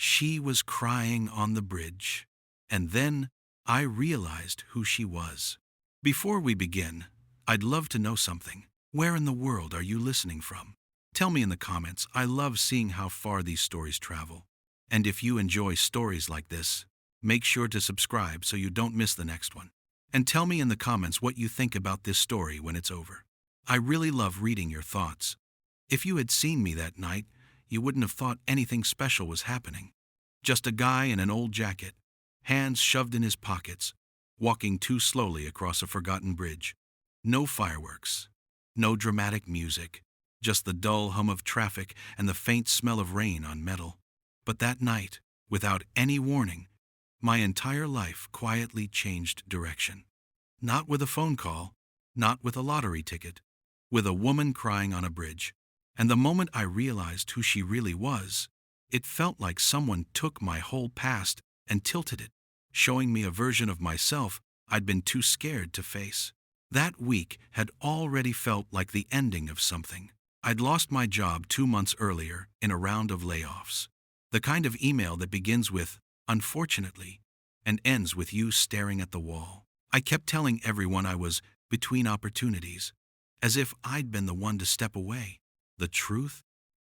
She was crying on the bridge. And then I realized who she was. Before we begin, I'd love to know something. Where in the world are you listening from? Tell me in the comments. I love seeing how far these stories travel. And if you enjoy stories like this, make sure to subscribe so you don't miss the next one. And tell me in the comments what you think about this story when it's over. I really love reading your thoughts. If you had seen me that night, you wouldn't have thought anything special was happening. Just a guy in an old jacket, hands shoved in his pockets, walking too slowly across a forgotten bridge. No fireworks, no dramatic music, just the dull hum of traffic and the faint smell of rain on metal. But that night, without any warning, my entire life quietly changed direction. Not with a phone call, not with a lottery ticket, with a woman crying on a bridge. And the moment I realized who she really was, it felt like someone took my whole past and tilted it, showing me a version of myself I'd been too scared to face. That week had already felt like the ending of something. I'd lost my job 2 months earlier in a round of layoffs. The kind of email that begins with, "Unfortunately," and ends with you staring at the wall. I kept telling everyone I was between opportunities, as if I'd been the one to step away. The truth?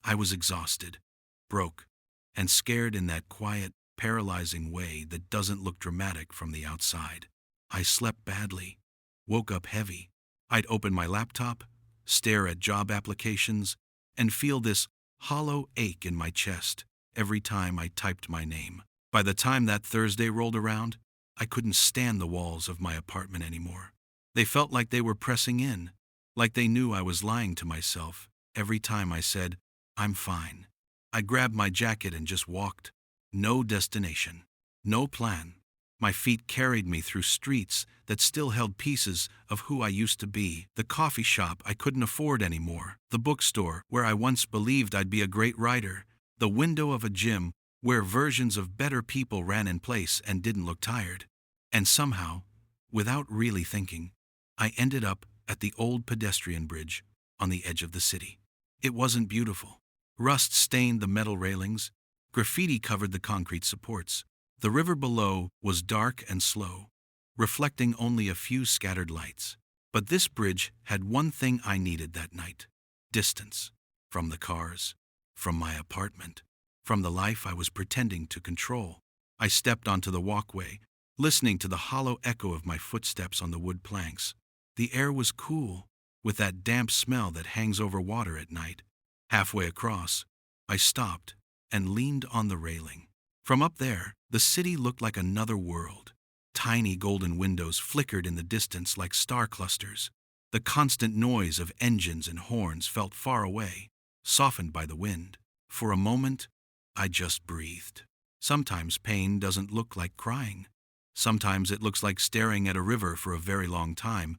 I was exhausted, broke, and scared in that quiet, paralyzing way that doesn't look dramatic from the outside. I slept badly, woke up heavy. I'd open my laptop, stare at job applications, and feel this hollow ache in my chest every time I typed my name. By the time that Thursday rolled around, I couldn't stand the walls of my apartment anymore. They felt like they were pressing in, like they knew I was lying to myself every time I said, "I'm fine." I grabbed my jacket and just walked. No destination, no plan. My feet carried me through streets that still held pieces of who I used to be, the coffee shop I couldn't afford anymore, the bookstore where I once believed I'd be a great writer, the window of a gym where versions of better people ran in place and didn't look tired. And somehow, without really thinking, I ended up at the old pedestrian bridge on the edge of the city. It wasn't beautiful. Rust stained the metal railings, graffiti covered the concrete supports. The river below was dark and slow, reflecting only a few scattered lights. But this bridge had one thing I needed that night: distance. From the cars, from my apartment, from the life I was pretending to control. I stepped onto the walkway, listening to the hollow echo of my footsteps on the wood planks. The air was cool, with that damp smell that hangs over water at night. Halfway across, I stopped and leaned on the railing. From up there, the city looked like another world. Tiny golden windows flickered in the distance like star clusters. The constant noise of engines and horns felt far away, softened by the wind. For a moment, I just breathed. Sometimes pain doesn't look like crying. Sometimes it looks like staring at a river for a very long time,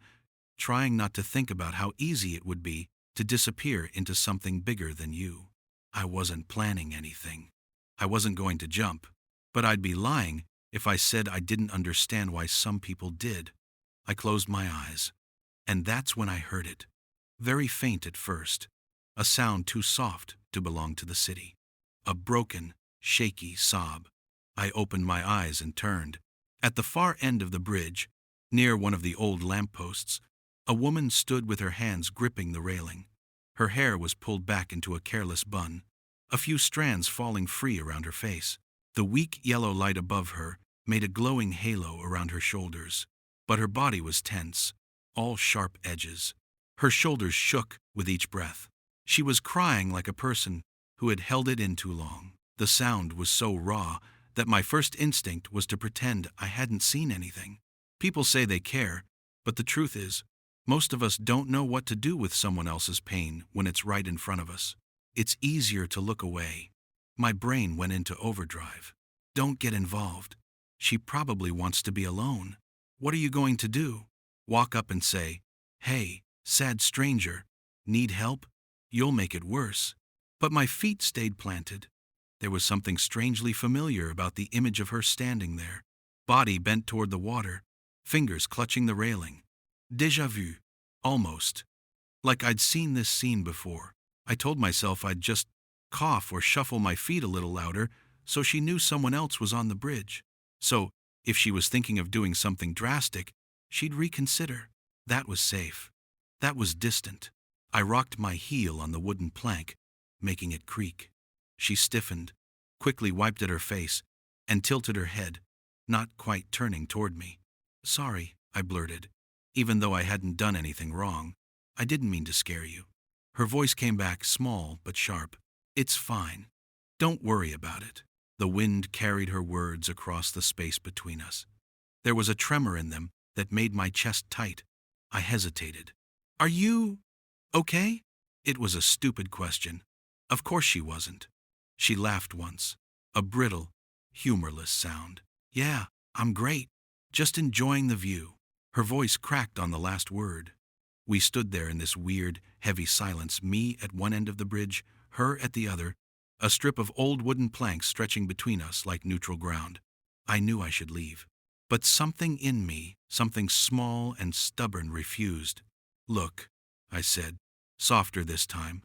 trying not to think about how easy it would be to disappear into something bigger than you. I wasn't planning anything. I wasn't going to jump, but I'd be lying if I said I didn't understand why some people did. I closed my eyes, and that's when I heard it. Very faint at first, a sound too soft to belong to the city. A broken, shaky sob. I opened my eyes and turned. At the far end of the bridge, near one of the old lampposts, a woman stood with her hands gripping the railing. Her hair was pulled back into a careless bun, a few strands falling free around her face. The weak yellow light above her made a glowing halo around her shoulders, but her body was tense, all sharp edges. Her shoulders shook with each breath. She was crying like a person who had held it in too long. The sound was so raw that my first instinct was to pretend I hadn't seen anything. People say they care, but the truth is, most of us don't know what to do with someone else's pain when it's right in front of us. It's easier to look away. My brain went into overdrive. Don't get involved. She probably wants to be alone. What are you going to do? Walk up and say, "Hey, sad stranger, need help?" You'll make it worse. But my feet stayed planted. There was something strangely familiar about the image of her standing there, body bent toward the water, fingers clutching the railing. Déjà vu, almost. Like I'd seen this scene before. I told myself I'd just cough or shuffle my feet a little louder, so she knew someone else was on the bridge. So, if she was thinking of doing something drastic, she'd reconsider. That was safe. That was distant. I rocked my heel on the wooden plank, making it creak. She stiffened, quickly wiped at her face, and tilted her head, not quite turning toward me. "Sorry," I blurted, even though I hadn't done anything wrong. "I didn't mean to scare you." Her voice came back small but sharp. "It's fine. Don't worry about it." The wind carried her words across the space between us. There was a tremor in them that made my chest tight. I hesitated. "Are you okay?" It was a stupid question. Of course she wasn't. She laughed once, a brittle, humorless sound. "Yeah, I'm great. Just enjoying the view." Her voice cracked on the last word. We stood there in this weird, heavy silence, me at one end of the bridge, her at the other, a strip of old wooden planks stretching between us like neutral ground. I knew I should leave. But something in me, something small and stubborn, refused. "Look," I said, softer this time,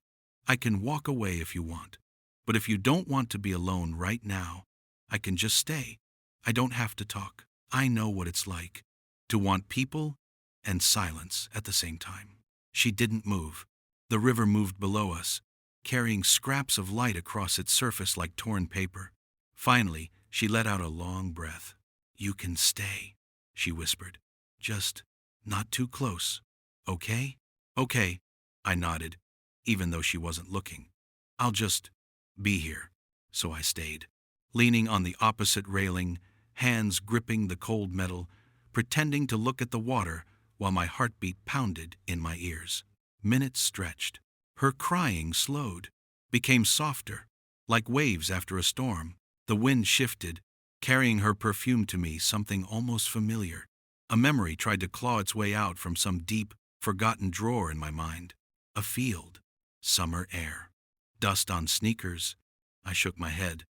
"I can walk away if you want. But if you don't want to be alone right now, I can just stay. I don't have to talk. I know what it's like to want people and silence at the same time." She didn't move. The river moved below us, carrying scraps of light across its surface like torn paper. Finally, she let out a long breath. "You can stay," she whispered. "Just not too close. Okay?" "Okay," I nodded, even though she wasn't looking. "I'll just be here." So I stayed, leaning on the opposite railing, hands gripping the cold metal, pretending to look at the water while my heartbeat pounded in my ears. Minutes stretched. Her crying slowed, became softer, like waves after a storm. The wind shifted, carrying her perfume to me, something almost familiar. A memory tried to claw its way out from some deep, forgotten drawer in my mind. A field, summer air, dust on sneakers. I shook my head.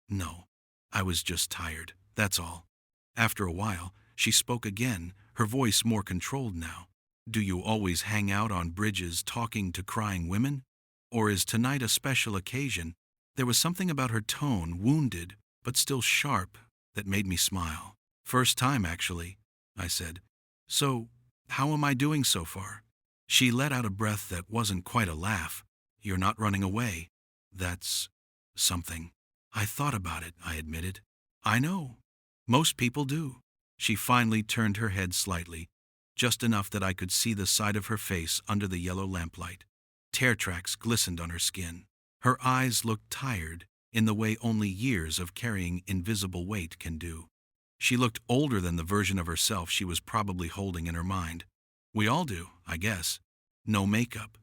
No, I was just tired, that's all. After a while, she spoke again, her voice more controlled now. "Do you always hang out on bridges talking to crying women? Or is tonight a special occasion?" There was something about her tone, wounded but still sharp, that made me smile. "First time, actually," I said. "So, how am I doing so far?" She let out a breath that wasn't quite a laugh. "You're not running away. That's something." "I thought about it," I admitted. "I know. Most people do." She finally turned her head slightly, just enough that I could see the side of her face under the yellow lamplight. Tear tracks glistened on her skin. Her eyes looked tired, in the way only years of carrying invisible weight can do. She looked older than the version of herself she was probably holding in her mind. We all do, I guess. No makeup,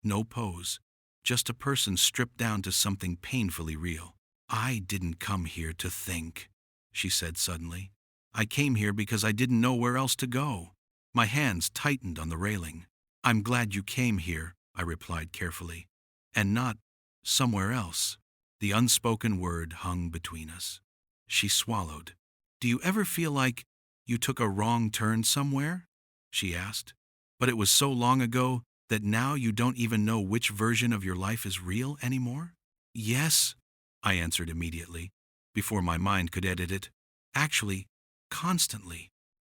no pose, just a person stripped down to something painfully real. "I didn't come here to think," she said suddenly. "I came here because I didn't know where else to go." My hands tightened on the railing. "I'm glad you came here," I replied carefully, "and not somewhere else." The unspoken word hung between us. She swallowed. "Do you ever feel like you took a wrong turn somewhere?" she asked. "But it was so long ago that now you don't even know which version of your life is real anymore?" "Yes," I answered immediately, before my mind could edit it. "Actually, constantly."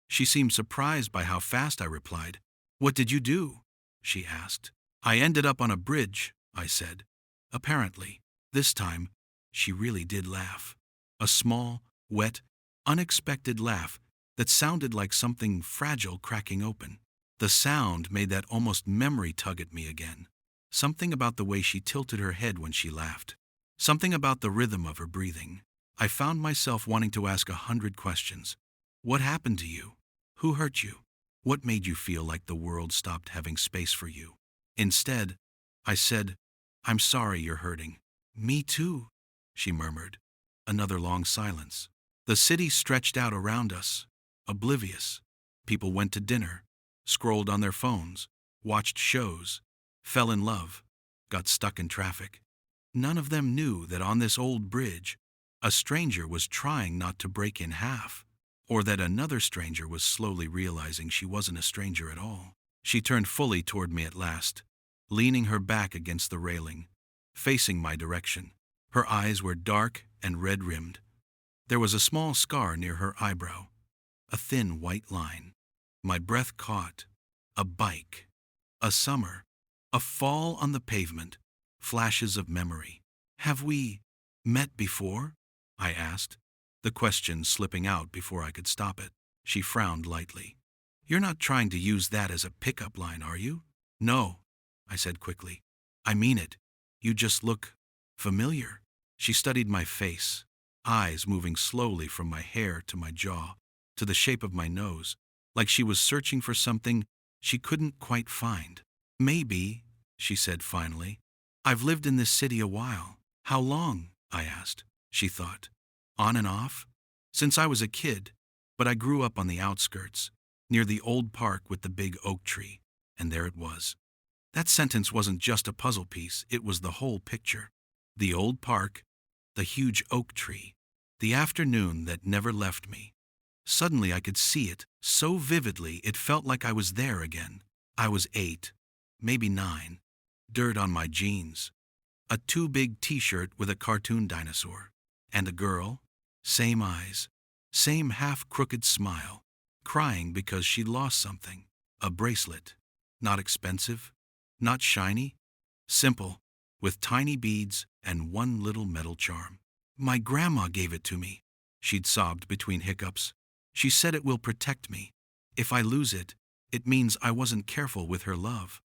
She seemed surprised by how fast I replied. "What did you do?" she asked. "I ended up on a bridge," I said. Apparently, this time, she really did laugh. A small, wet, unexpected laugh that sounded like something fragile cracking open. The sound made that almost memory tug at me again. Something about the way she tilted her head when she laughed. Something about the rhythm of her breathing. I found myself wanting to ask 100 questions. What happened to you? Who hurt you? What made you feel like the world stopped having space for you? Instead, I said, "I'm sorry you're hurting." "Me too," she murmured. Another long silence. The city stretched out around us, oblivious. People went to dinner, scrolled on their phones, watched shows, fell in love, got stuck in traffic. None of them knew that on this old bridge, a stranger was trying not to break in half, or that another stranger was slowly realizing she wasn't a stranger at all. She turned fully toward me at last, leaning her back against the railing, facing my direction. Her eyes were dark and red-rimmed. There was a small scar near her eyebrow, a thin white line. My breath caught. A bike. A summer. A fall on the pavement. Flashes of memory. "Have we met before?" I asked, the question slipping out before I could stop it. She frowned lightly. "You're not trying to use that as a pickup line, are you?" "No," I said quickly. "I mean it. You just look familiar." She studied my face, eyes moving slowly from my hair to my jaw, to the shape of my nose, like she was searching for something she couldn't quite find. "Maybe," she said finally. "I've lived in this city a while." "How long?" I asked. She thought. "On and off? Since I was a kid, but I grew up on the outskirts, near the old park with the big oak tree." And there it was. That sentence wasn't just a puzzle piece, it was the whole picture. The old park, the huge oak tree, the afternoon that never left me. Suddenly I could see it so vividly it felt like I was there again. I was 8, maybe 9, dirt on my jeans, a too big t-shirt with a cartoon dinosaur, and a girl, same eyes, same half-crooked smile, crying because she'd lost something. A bracelet. Not expensive, not shiny, simple, with tiny beads and one little metal charm. "My grandma gave it to me," she'd sobbed between hiccups. "She said it will protect me. If I lose it, it means I wasn't careful with her love."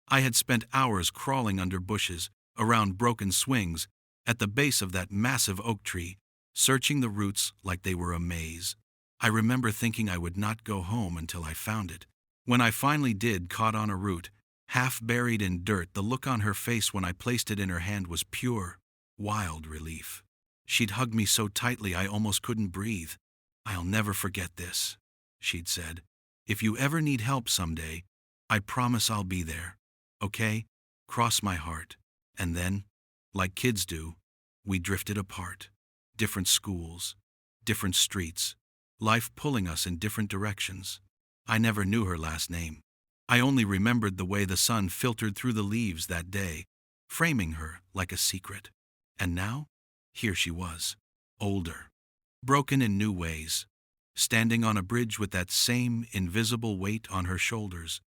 I had spent hours crawling under bushes, around broken swings, at the base of that massive oak tree, searching the roots like they were a maze. I remember thinking I would not go home until I found it. When I finally did, caught on a root, half buried in dirt, the look on her face when I placed it in her hand was pure, wild relief. She'd hugged me so tightly I almost couldn't breathe. "I'll never forget this," she'd said. "If you ever need help someday, I promise I'll be there. Okay? Cross my heart." And then, like kids do, we drifted apart. Different schools, different streets, life pulling us in different directions. I never knew her last name. I only remembered the way the sun filtered through the leaves that day, framing her like a secret. And now, here she was, older, broken in new ways, standing on a bridge with that same invisible weight on her shoulders.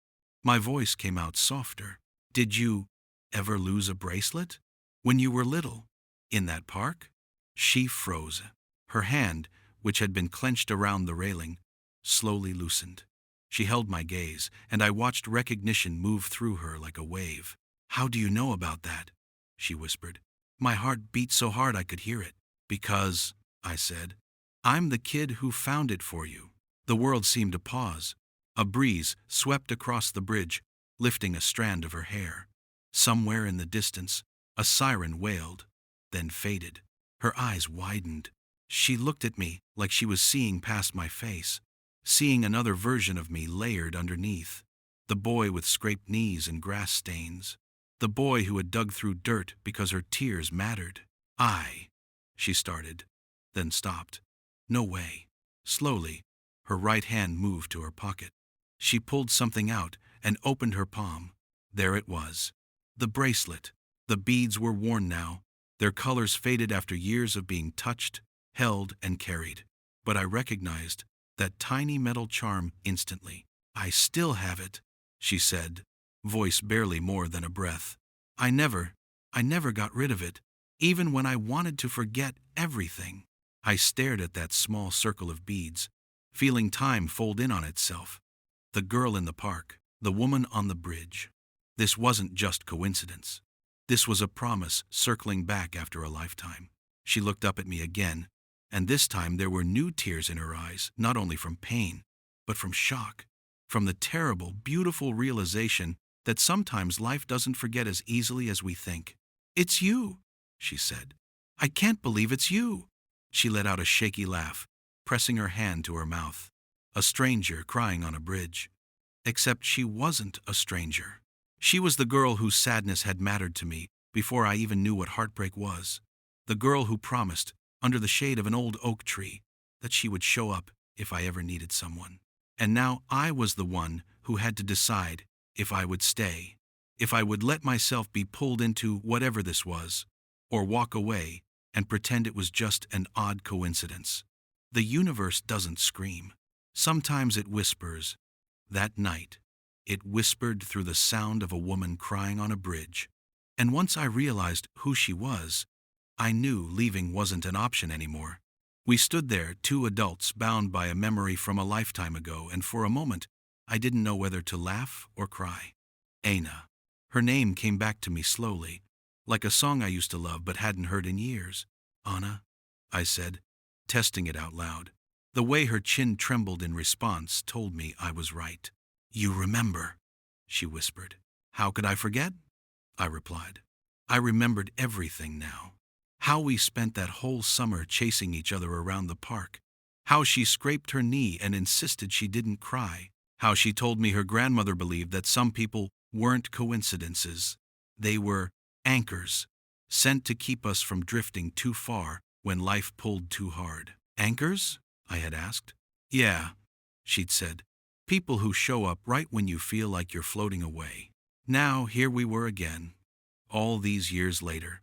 My voice came out softer. "Did you ever lose a bracelet? When you were little? In that park?" She froze. Her hand, which had been clenched around the railing, slowly loosened. She held my gaze, and I watched recognition move through her like a wave. "How do you know about that?" she whispered. My heart beat so hard I could hear it. "Because," I said, "I'm the kid who found it for you." The world seemed to pause. A breeze swept across the bridge, lifting a strand of her hair. Somewhere in the distance, a siren wailed, then faded. Her eyes widened. She looked at me like she was seeing past my face, seeing another version of me layered underneath. The boy with scraped knees and grass stains. The boy who had dug through dirt because her tears mattered. She started, then stopped. "No way." Slowly, her right hand moved to her pocket. She pulled something out and opened her palm. There it was. The bracelet. The beads were worn now, their colors faded after years of being touched, held, and carried. But I recognized that tiny metal charm instantly. "I still have it," she said, voice barely more than a breath. I never got rid of it, even when I wanted to forget everything." I stared at that small circle of beads, feeling time fold in on itself. The girl in the park, the woman on the bridge. This wasn't just coincidence. This was a promise circling back after a lifetime. She looked up at me again, and this time there were new tears in her eyes, not only from pain, but from shock, from the terrible, beautiful realization that sometimes life doesn't forget as easily as we think. "It's you," she said. "I can't believe it's you." She let out a shaky laugh, pressing her hand to her mouth. A stranger crying on a bridge. Except she wasn't a stranger. She was the girl whose sadness had mattered to me before I even knew what heartbreak was. The girl who promised, under the shade of an old oak tree, that she would show up if I ever needed someone. And now I was the one who had to decide if I would stay, if I would let myself be pulled into whatever this was, or walk away and pretend it was just an odd coincidence. The universe doesn't scream. Sometimes it whispers. That night, it whispered through the sound of a woman crying on a bridge. And once I realized who she was, I knew leaving wasn't an option anymore. We stood there, two adults bound by a memory from a lifetime ago, and for a moment, I didn't know whether to laugh or cry. Aina. Her name came back to me slowly, like a song I used to love but hadn't heard in years. Anna, I said, testing it out loud. The way her chin trembled in response told me I was right. You remember, she whispered. How could I forget? I replied. I remembered everything now. How we spent that whole summer chasing each other around the park. How she scraped her knee and insisted she didn't cry. How she told me her grandmother believed that some people weren't coincidences. They were anchors, sent to keep us from drifting too far when life pulled too hard. Anchors? I had asked. Yeah, she'd said. People who show up right when you feel like you're floating away. Now here we were again, all these years later,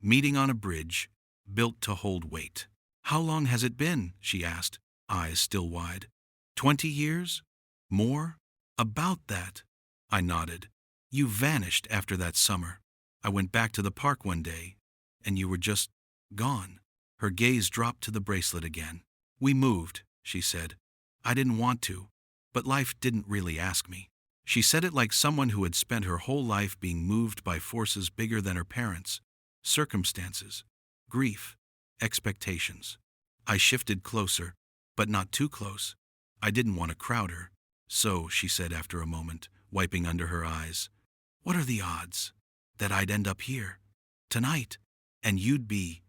meeting on a bridge, built to hold weight. How long has it been? She asked, eyes still wide. 20 years? More? About that. I nodded. You vanished after that summer. I went back to the park one day, and you were just gone. Her gaze dropped to the bracelet again. We moved, she said. I didn't want to, but life didn't really ask me. She said it like someone who had spent her whole life being moved by forces bigger than her parents, circumstances, grief, expectations. I shifted closer, but not too close. I didn't want to crowd her. So, she said after a moment, wiping under her eyes, what are the odds that I'd end up here tonight, and you'd be,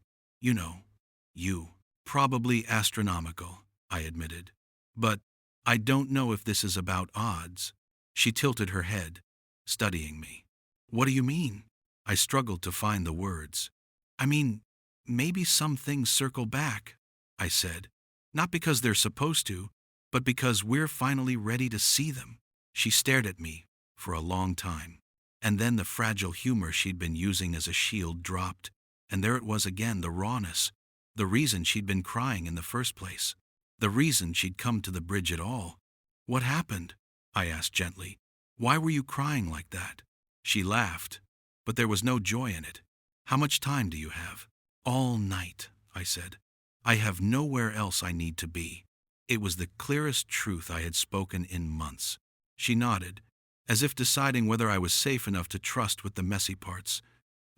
you. Probably astronomical, I admitted. But I don't know if this is about odds. She tilted her head, studying me. What do you mean? I struggled to find the words. I mean, maybe some things circle back, I said. Not because they're supposed to, but because we're finally ready to see them. She stared at me for a long time, and then the fragile humor she'd been using as a shield dropped, and there it was again, the rawness, the reason she'd been crying in the first place, the reason she'd come to the bridge at all. What happened? I asked gently. Why were you crying like that? She laughed, but there was no joy in it. How much time do you have? All night, I said. I have nowhere else I need to be. It was the clearest truth I had spoken in months. She nodded, as if deciding whether I was safe enough to trust with the messy parts,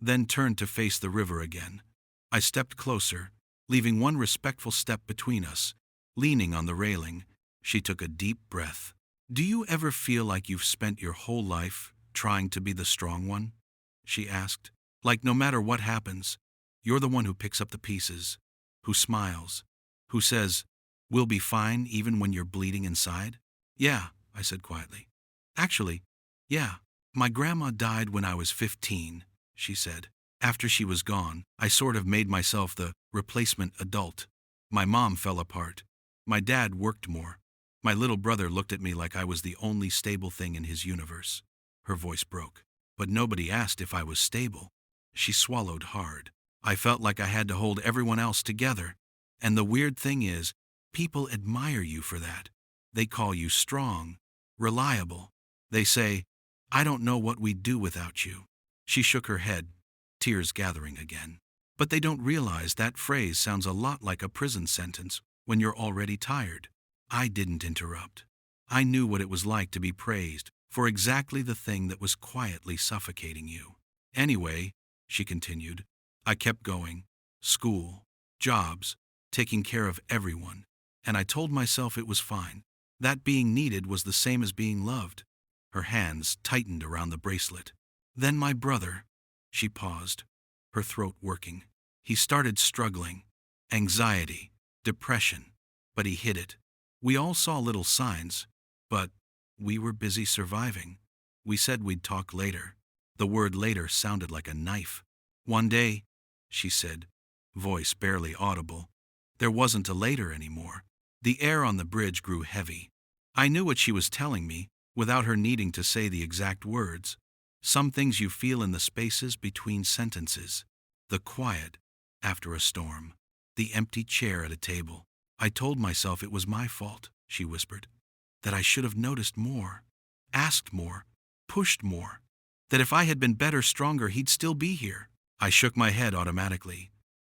then turned to face the river again. I stepped closer, leaving one respectful step between us. Leaning on the railing, she took a deep breath. Do you ever feel like you've spent your whole life trying to be the strong one? She asked. Like no matter what happens, you're the one who picks up the pieces, who smiles, who says, we'll be fine even when you're bleeding inside? Yeah, I said quietly. Actually, yeah. My grandma died when I was 15, she said. After she was gone, I sort of made myself the replacement adult. My mom fell apart. My dad worked more. My little brother looked at me like I was the only stable thing in his universe. Her voice broke. But nobody asked if I was stable. She swallowed hard. I felt like I had to hold everyone else together. And the weird thing is, people admire you for that. They call you strong, reliable. They say, I don't know what we'd do without you. She shook her head, tears gathering again. But they don't realize that phrase sounds a lot like a prison sentence when you're already tired. I didn't interrupt. I knew what it was like to be praised for exactly the thing that was quietly suffocating you. Anyway, she continued, I kept going. School, jobs, taking care of everyone. And I told myself it was fine. That being needed was the same as being loved. Her hands tightened around the bracelet. Then my brother. She paused, her throat working. He started struggling. Anxiety, depression. But he hid it. We all saw little signs, but we were busy surviving. We said we'd talk later. The word later sounded like a knife. One day, she said, voice barely audible. There wasn't a later anymore. The air on the bridge grew heavy. I knew what she was telling me, without her needing to say the exact words. Some things you feel in the spaces between sentences. The quiet, after a storm. The empty chair at a table. I told myself it was my fault, she whispered. That I should have noticed more, asked more, pushed more. That if I had been better, stronger, he'd still be here. I shook my head automatically.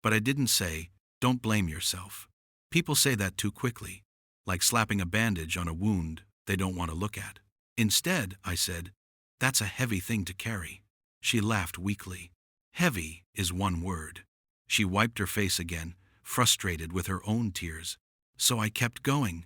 But I didn't say, don't blame yourself. People say that too quickly, like slapping a bandage on a wound they don't want to look at. Instead, I said, that's a heavy thing to carry. She laughed weakly. Heavy is one word. She wiped her face again, frustrated with her own tears. So I kept going,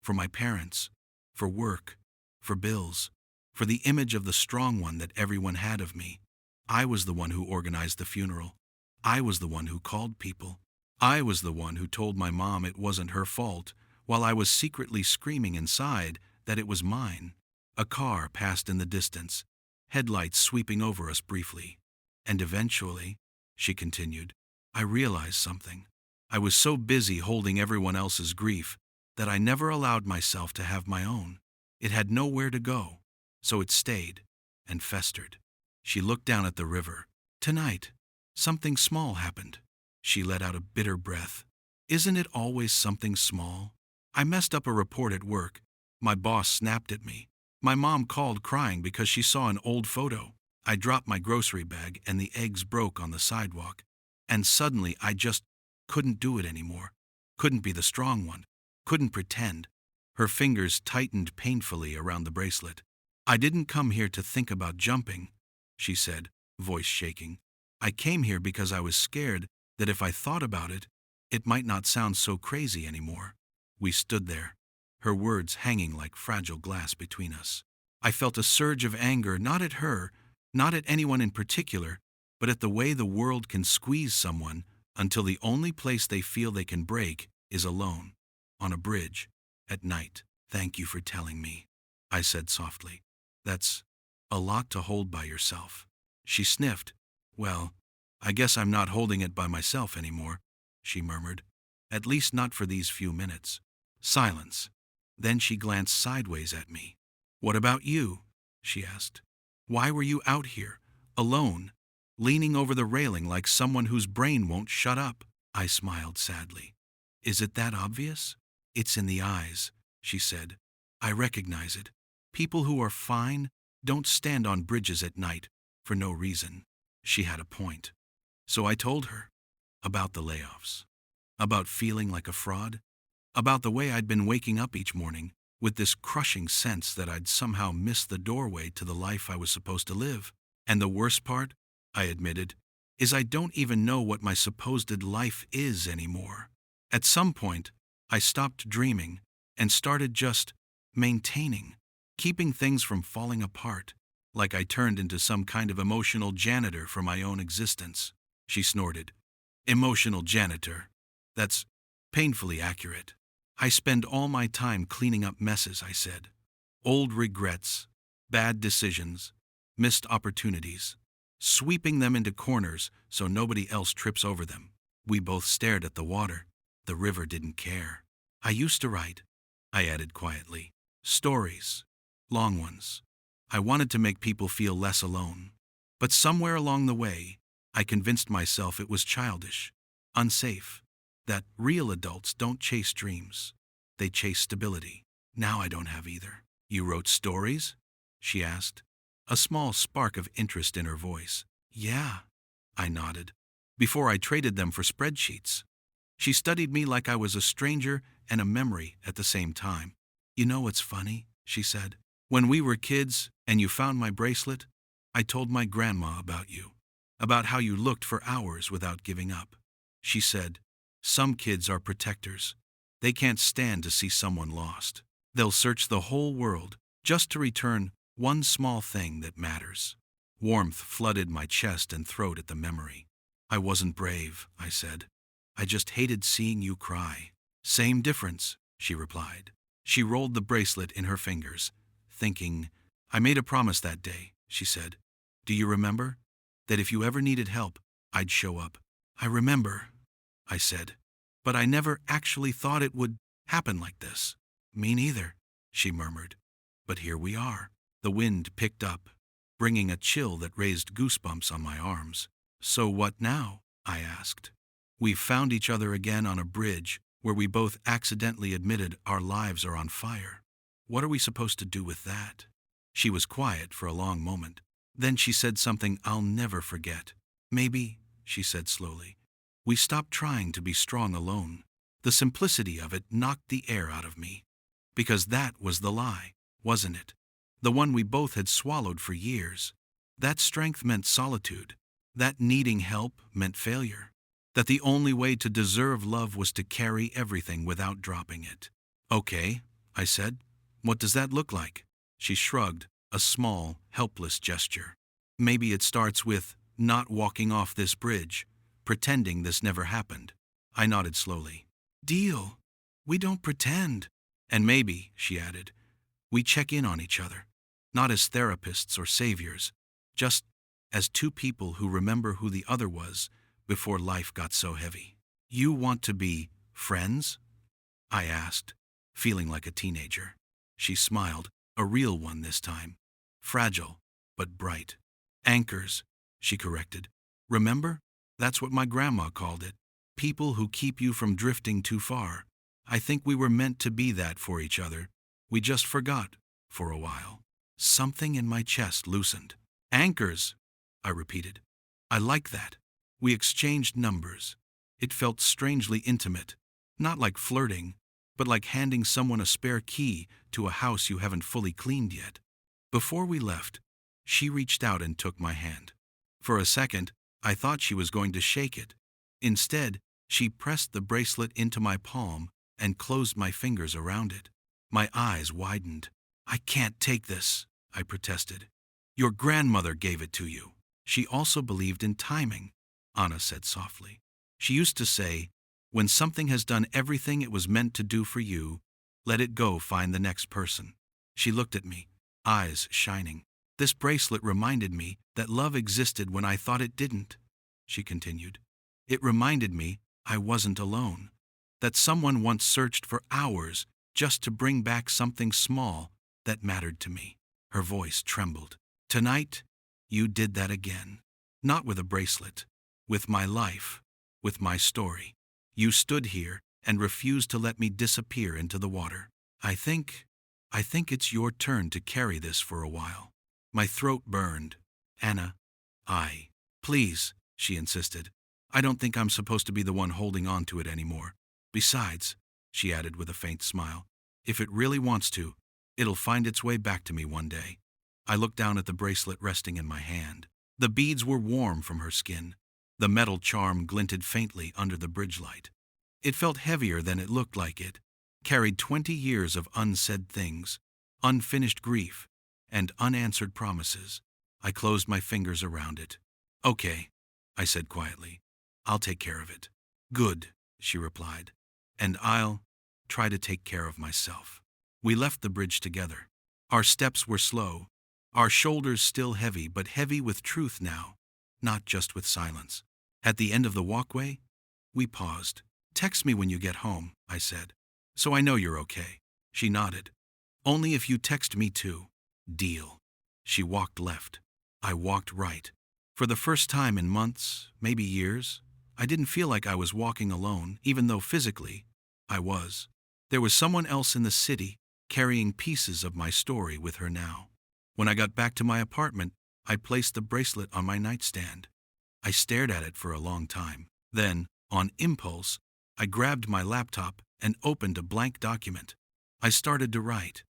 for my parents, for work, for bills, for the image of the strong one that everyone had of me. I was the one who organized the funeral. I was the one who called people. I was the one who told my mom it wasn't her fault, while I was secretly screaming inside that it was mine. A car passed in the distance, headlights sweeping over us briefly. And eventually, she continued, I realized something. I was so busy holding everyone else's grief that I never allowed myself to have my own. It had nowhere to go, so it stayed and festered. She looked down at the river. Tonight, something small happened. She let out a bitter breath. Isn't it always something small? I messed up a report at work. My boss snapped at me. My mom called crying because she saw an old photo. I dropped my grocery bag and the eggs broke on the sidewalk. And suddenly I just couldn't do it anymore. Couldn't be the strong one. Couldn't pretend. Her fingers tightened painfully around the bracelet. I didn't come here to think about jumping, she said, voice shaking. I came here because I was scared that if I thought about it, it might not sound so crazy anymore. We stood there, her words hanging like fragile glass between us. I felt a surge of anger, not at her, not at anyone in particular, but at the way the world can squeeze someone until the only place they feel they can break is alone, on a bridge, at night. Thank you for telling me, I said softly. That's a lot to hold by yourself. She sniffed. Well, I guess I'm not holding it by myself anymore, she murmured. At least not for these few minutes. Silence. Then she glanced sideways at me. What about you? She asked. Why were you out here, alone, leaning over the railing like someone whose brain won't shut up? I smiled sadly. Is it that obvious? It's in the eyes, she said. I recognize it. People who are fine don't stand on bridges at night for no reason. She had a point. So I told her about the layoffs, about feeling like a fraud, about the way I'd been waking up each morning with this crushing sense that I'd somehow missed the doorway to the life I was supposed to live. And the worst part, I admitted, is I don't even know what my supposed life is anymore. At some point, I stopped dreaming and started just maintaining, keeping things from falling apart, like I turned into some kind of emotional janitor for my own existence. She snorted. Emotional janitor. That's painfully accurate. I spend all my time cleaning up messes, I said. Old regrets, bad decisions, missed opportunities, sweeping them into corners so nobody else trips over them. We both stared at the water. The river didn't care. I used to write, I added quietly. Stories. Long ones. I wanted to make people feel less alone. But somewhere along the way, I convinced myself it was childish, unsafe, that real adults don't chase dreams. They chase stability. Now I don't have either. You wrote stories? She asked, a small spark of interest in her voice. Yeah, I nodded, before I traded them for spreadsheets. She studied me like I was a stranger and a memory at the same time. You know what's funny? She said. When we were kids and you found my bracelet, I told my grandma about you, about how you looked for hours without giving up. She said, some kids are protectors. They can't stand to see someone lost. They'll search the whole world just to return one small thing that matters. Warmth flooded my chest and throat at the memory. I wasn't brave, I said. I just hated seeing you cry. Same difference, she replied. She rolled the bracelet in her fingers, thinking, I made a promise that day, she said. Do you remember? That if you ever needed help, I'd show up. I remember, I said, but I never actually thought it would happen like this. Me neither, she murmured. But here we are. The wind picked up, bringing a chill that raised goosebumps on my arms. So what now? I asked. "We've found each other again on a bridge where we both accidentally admitted our lives are on fire. What are we supposed to do with that?" She was quiet for a long moment. Then she said something I'll never forget. "Maybe," she said slowly, "we stopped trying to be strong alone." The simplicity of it knocked the air out of me. Because that was the lie, wasn't it? The one we both had swallowed for years. That strength meant solitude. That needing help meant failure. That the only way to deserve love was to carry everything without dropping it. "Okay," I said. "What does that look like?" She shrugged, a small, helpless gesture. "Maybe it starts with not walking off this bridge, pretending this never happened." I nodded slowly. "Deal. We don't pretend." "And maybe," she added, "we check in on each other. Not as therapists or saviors, just as two people who remember who the other was before life got so heavy." "You want to be friends?" I asked, feeling like a teenager. She smiled, a real one this time. "Fragile, but bright. Anchors," she corrected. "Remember? That's what my grandma called it. People who keep you from drifting too far. I think we were meant to be that for each other. We just forgot, for a while." Something in my chest loosened. "Anchors," I repeated. "I like that." We exchanged numbers. It felt strangely intimate, not like flirting, but like handing someone a spare key to a house you haven't fully cleaned yet. Before we left, she reached out and took my hand. For a second, I thought she was going to shake it. Instead, she pressed the bracelet into my palm and closed my fingers around it. My eyes widened. "I can't take this," I protested. "Your grandmother gave it to you." "She also believed in timing," Anna said softly. "She used to say, when something has done everything it was meant to do for you, let it go find the next person." She looked at me, eyes shining. "This bracelet reminded me that love existed when I thought it didn't," she continued. "It reminded me I wasn't alone. That someone once searched for hours just to bring back something small that mattered to me." Her voice trembled. "Tonight, you did that again. Not with a bracelet, with my life, with my story. You stood here and refused to let me disappear into the water. I think it's your turn to carry this for a while." My throat burned. "Anna, please," she insisted. "I don't think I'm supposed to be the one holding on to it anymore. Besides," she added with a faint smile, "if it really wants to, it'll find its way back to me one day." I looked down at the bracelet resting in my hand. The beads were warm from her skin. The metal charm glinted faintly under the bridge light. It felt heavier than it looked like it, carried 20 years of unsaid things, unfinished grief, and unanswered promises. I closed my fingers around it. "Okay," I said quietly. "I'll take care of it." "Good," she replied. "And I'll try to take care of myself." We left the bridge together. Our steps were slow, our shoulders still heavy, but heavy with truth now, not just with silence. At the end of the walkway, we paused. "Text me when you get home," I said, "so I know you're okay." She nodded. "Only if you text me too." "Deal." She walked left. I walked right. For the first time in months, maybe years, I didn't feel like I was walking alone, even though physically, I was. There was someone else in the city, carrying pieces of my story with her now. When I got back to my apartment, I placed the bracelet on my nightstand. I stared at it for a long time. Then, on impulse, I grabbed my laptop and opened a blank document. I started to write.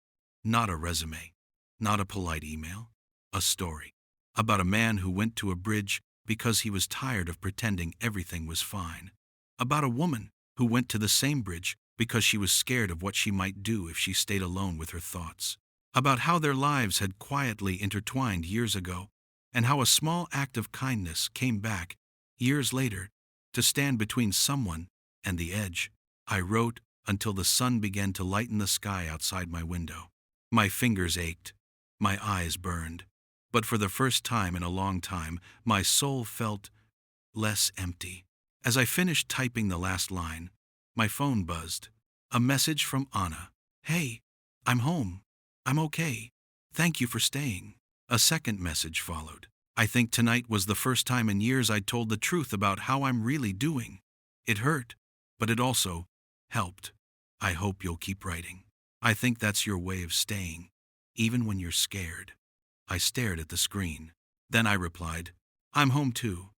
Not a resume, not a polite email, a story. About a man who went to a bridge because he was tired of pretending everything was fine. About a woman who went to the same bridge because she was scared of what she might do if she stayed alone with her thoughts. About how their lives had quietly intertwined years ago, and how a small act of kindness came back, years later, to stand between someone and the edge. I wrote until the sun began to lighten the sky outside my window. My fingers ached, my eyes burned, but for the first time in a long time, my soul felt less empty. As I finished typing the last line, my phone buzzed. A message from Anna. "Hey, I'm home. I'm okay. Thank you for staying." A second message followed. I think tonight was the first time in years I'd told the truth about how I'm really doing. It hurt, but it also helped. I hope you'll keep writing. I think that's your way of staying, even when you're scared. I stared at the screen. Then I replied, I'm home too.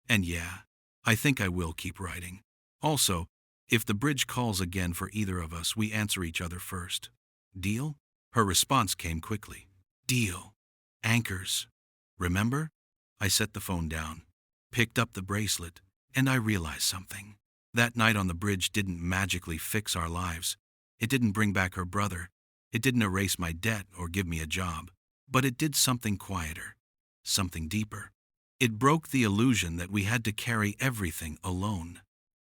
And yeah, I think I will keep writing. Also, if the bridge calls again for either of us, we answer each other first. Deal? Her response came quickly. Deal. Anchors. Remember? I set the phone down, picked up the bracelet, and I realized something. That night on the bridge didn't magically fix our lives. It didn't bring back her brother. It didn't erase my debt or give me a job. But it did something quieter, something deeper. It broke the illusion that we had to carry everything alone.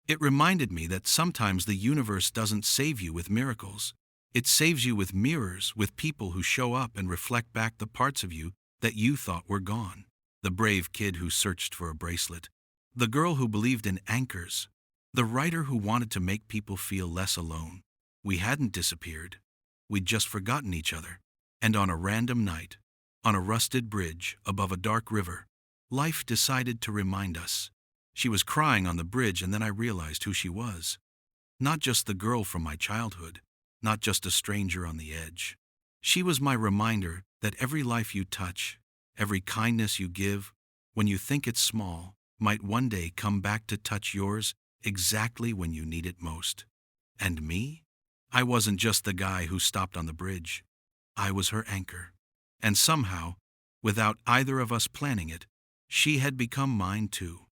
It reminded me that sometimes the universe doesn't save you with miracles. It saves you with mirrors, with people who show up and reflect back the parts of you that you thought were gone. The brave kid who searched for a bracelet. The girl who believed in anchors. The writer who wanted to make people feel less alone. We hadn't disappeared. We'd just forgotten each other. And on a random night, on a rusted bridge above a dark river, life decided to remind us. She was crying on the bridge, and then I realized who she was. Not just the girl from my childhood, not just a stranger on the edge. She was my reminder that every life you touch, every kindness you give, when you think it's small, might one day come back to touch yours exactly when you need it most. And me? I wasn't just the guy who stopped on the bridge. I was her anchor. And somehow, without either of us planning it, she had become mine too.